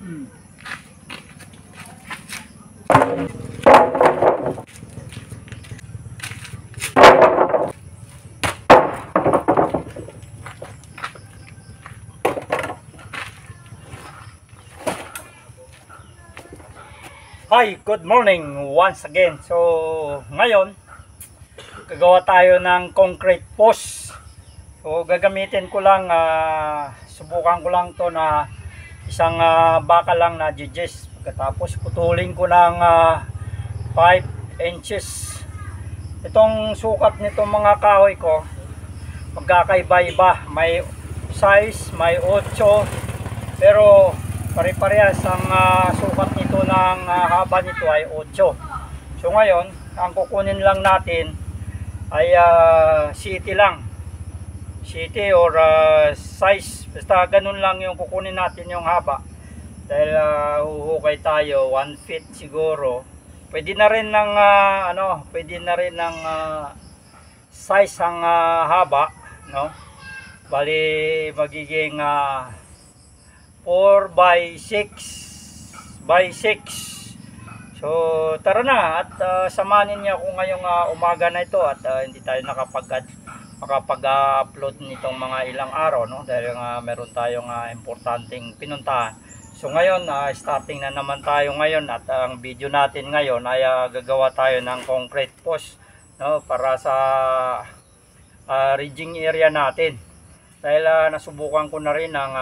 Hi, good morning once again. So, ngayon, gagawa tayo ng concrete post. So, gagamitin ko lang, subukan ko lang to na isang bakal lang na GGS. Pagkatapos, putulin ko ng 5 inches. Itong sukat nitong mga kahoy ko, magkakaiba-iba. May size, may 8, pero pare-parehas ang sukat nito ng haba nito ay 8. So ngayon, ang kukunin lang natin ay city lang. City or size. Basta ganun lang yung kukunin natin yung haba. Dahil huhukay tayo 1 feet siguro. Pwede na rin ng pwede na rin ng size ang haba, no? Bali magiging 4 by 6 by 6. So tara na at samanin niyo ako ngayong umaga na ito at hindi tayo makapag-upload nitong mga ilang araw, no? Dahil meron tayong importanteng pinuntahan. So ngayon starting na naman tayo ngayon at ang video natin ngayon ay gagawa tayo ng concrete post, no? Para sa rigging area natin. Dahil nasubukan ko na rin ang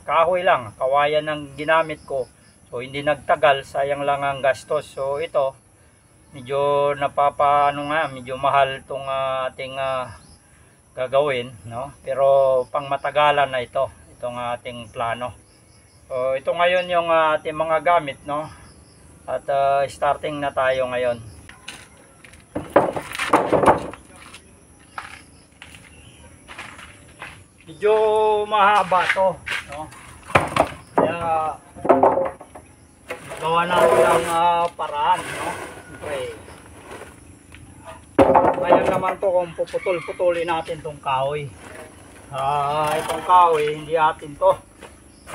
kahoy lang, kawayan ng ginamit ko. So hindi nagtagal, sayang lang ang gastos. So ito, medyo medyo mahal itong ating gagawin, no? Pero pang matagalan na itong ating plano. So ito ngayon yung ating mga gamit, no? At starting na tayo ngayon. Medyo mahaba to, no? Kaya gawa natin ang paraan, no? Siyempre, ngayon naman to kung puputol-putulin natin tong kahoy. Itong kahoy hindi atin to.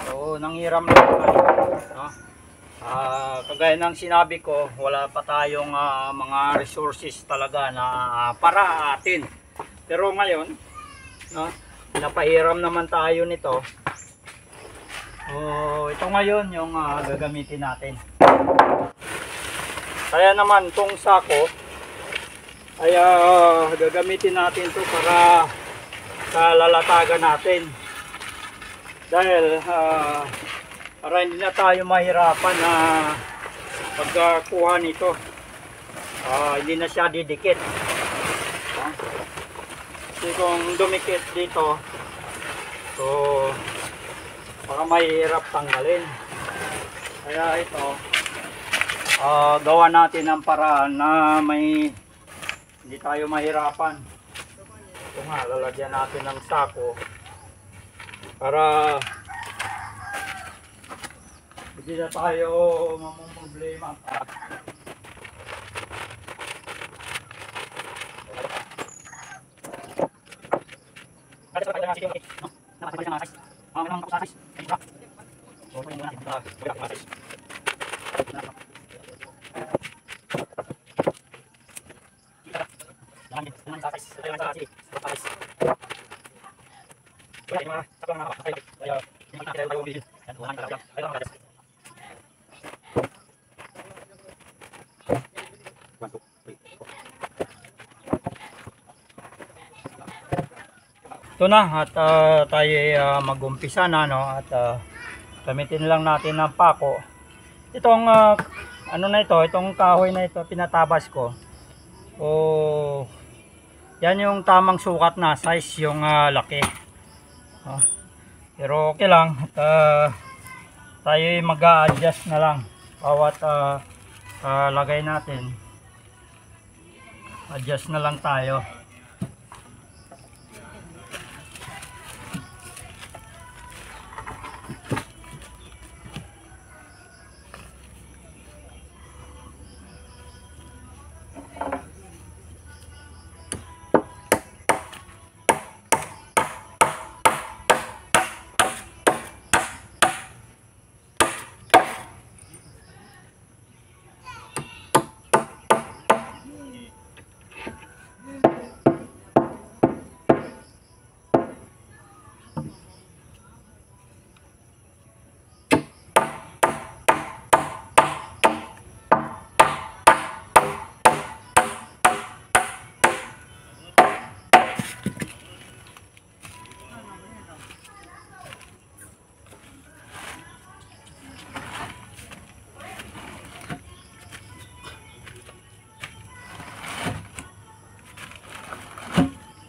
So nanghiram lang tayo, no? Kagaya ng sinabi ko, wala pa tayong mga resources talaga na para atin. Pero ngayon, no, napahiram naman tayo nito. Ito ngayon yung gagamitin natin. Kaya naman tong sako ay gagamitin natin to para sa lalatagan natin. Dahil para hindi na tayo mahirapan na pagkuha nito. Hindi na siya didikit. Kasi kung dumikit dito, so baka mahirap tanggalin. Kaya ito, gawa natin ng paraan na hindi tayo mahirapan. Ito nga, lalagyan natin ng sako para hindi na tayo mamumroblema. Ito na at tayo mag-umpisa na, no? At gamitin lang natin ng pako. Itong itong kahoy na ito pinatabas ko. Yan yung tamang sukat na size, yung laki. Pero okay lang at tayo mag-a-adjust na lang bawat lagay natin. Adjust na lang tayo.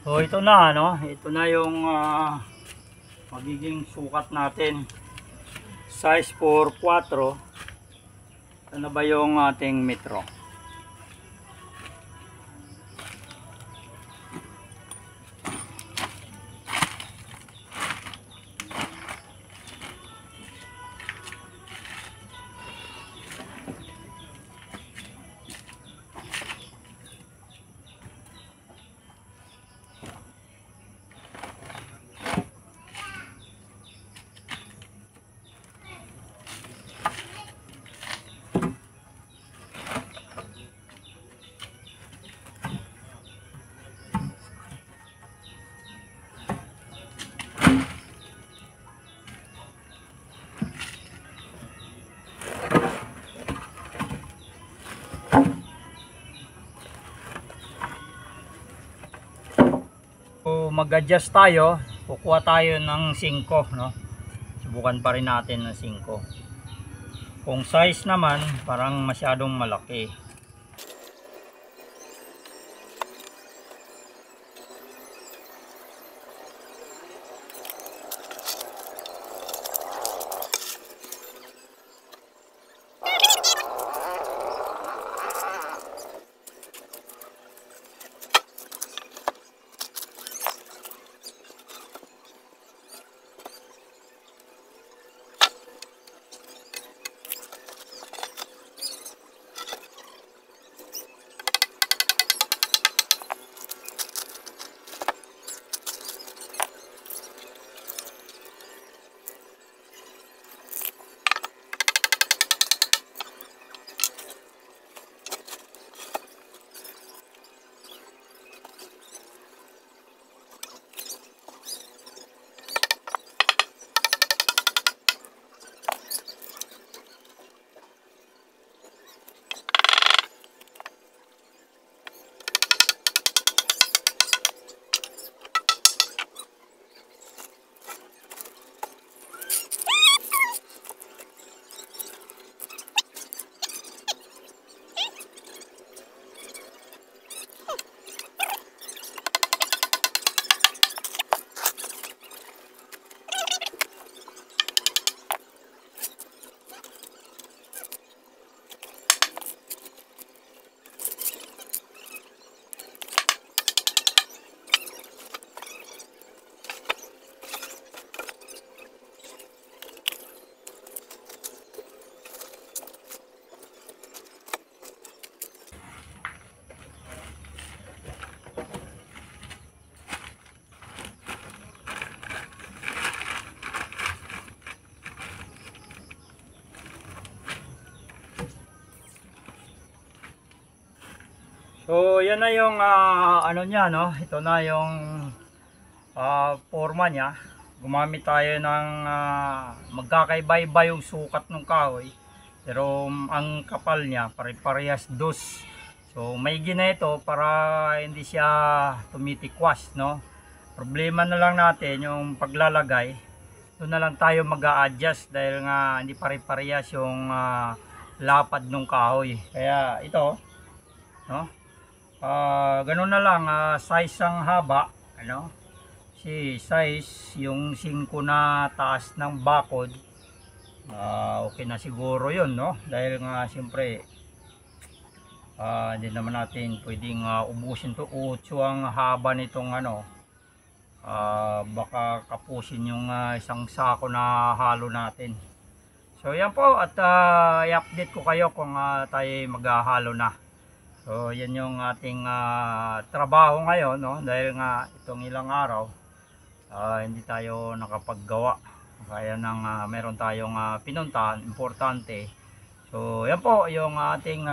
So ito na, no? Ito na yung magiging sukat natin. Size for 4. Ano ba yung ating metro? So mag-adjust tayo, kukuha tayo ng 5, no? Subukan pa rin natin ng 5. Kung size naman, parang masyadong malaki. So yan na yung ano niya, no? Ito na yung forma niya. Gumamit tayo ng magkakaiba-iba yung sukat ng kahoy, pero ang kapal niya pare-parehas dos. So may gina ito para hindi siya tumitikwas, no? Problema na lang natin yung paglalagay. Doon na lang tayo mag-a-adjust dahil nga hindi pare-parehas yung lapad ng kahoy. Kaya ito, no? Ganun na lang, size ang haba, ano? Si size yung 5 na taas ng bakod, okay na siguro yun, no? Dahil nga siyempre hindi naman natin pwedeng ubusin to. 8 ang haba nitong ano, baka kapusin yung isang sako na halo natin. So yan po, at i-update ko kayo kung tayo maghahalo na. So yan yung ating trabaho ngayon, no? Dahil nga itong ilang araw hindi tayo nakapaggawa. Kaya nang meron tayong pinuntahan, importante. So yan po yung ating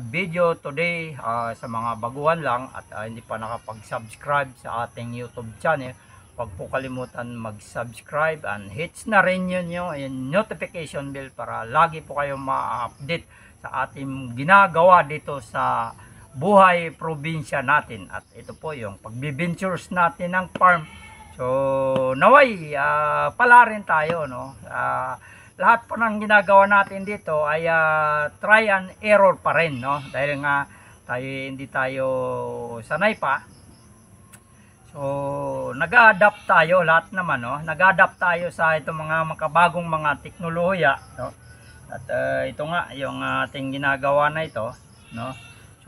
video today. Sa mga baguhan lang at hindi pa nakapag-subscribe sa ating YouTube channel, huwag po kalimutan mag-subscribe and hits na rin yun yung notification bell para lagi po kayo ma-update sa ating ginagawa dito sa buhay probinsya natin. At ito po yung pagbibintures natin ng farm. So naway pala rin tayo, no? Lahat po ng ginagawa natin dito ay try and error pa rin, no? Dahil nga hindi tayo sanay pa. So, nag-a-adapt tayo lahat naman, no? Nag-a-adapt tayo sa itong mga makabagong mga teknolohiya, no? At ito nga yung ating ginagawa na ito, no?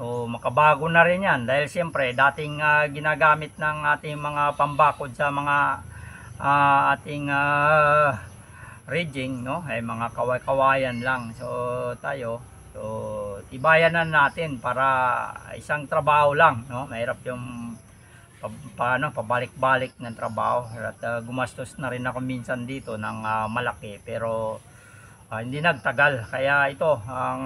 So, makabago na rin 'yan dahil siyempre dating ginagamit ng ating mga pambakod sa mga ating rigging, no? Ay mga kaway-kawayan lang. So, tayo tibayan na natin para isang trabaho lang, no? Mahirap yung pabalik-balik ng trabaho at gumastos na rin ako minsan dito ng malaki pero hindi nagtagal, kaya ito ang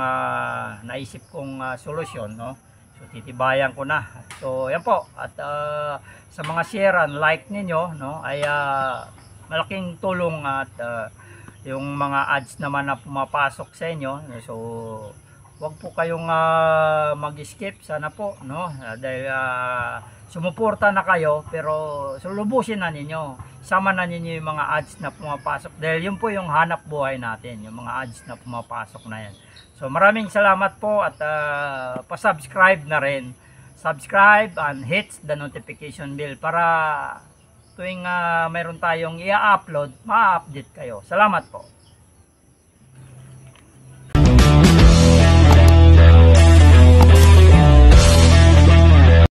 naisip kong solusyon, no? So titibayan ko na. So yan po, at sa mga share and like ninyo, no, ay malaking tulong at yung mga ads naman na pumapasok sa inyo, so wag po kayong mag-skip sana po, no? Dahil sumuporta na kayo pero sulubusin na ninyo, sama na ninyo yung mga ads na pumapasok dahil yun po yung hanap buhay natin, yung mga ads na pumapasok na yan. So maraming salamat po at pa-subscribe na rin, subscribe and hit the notification bell para tuwing mayroon tayong i-upload, ma-update kayo. Salamat po.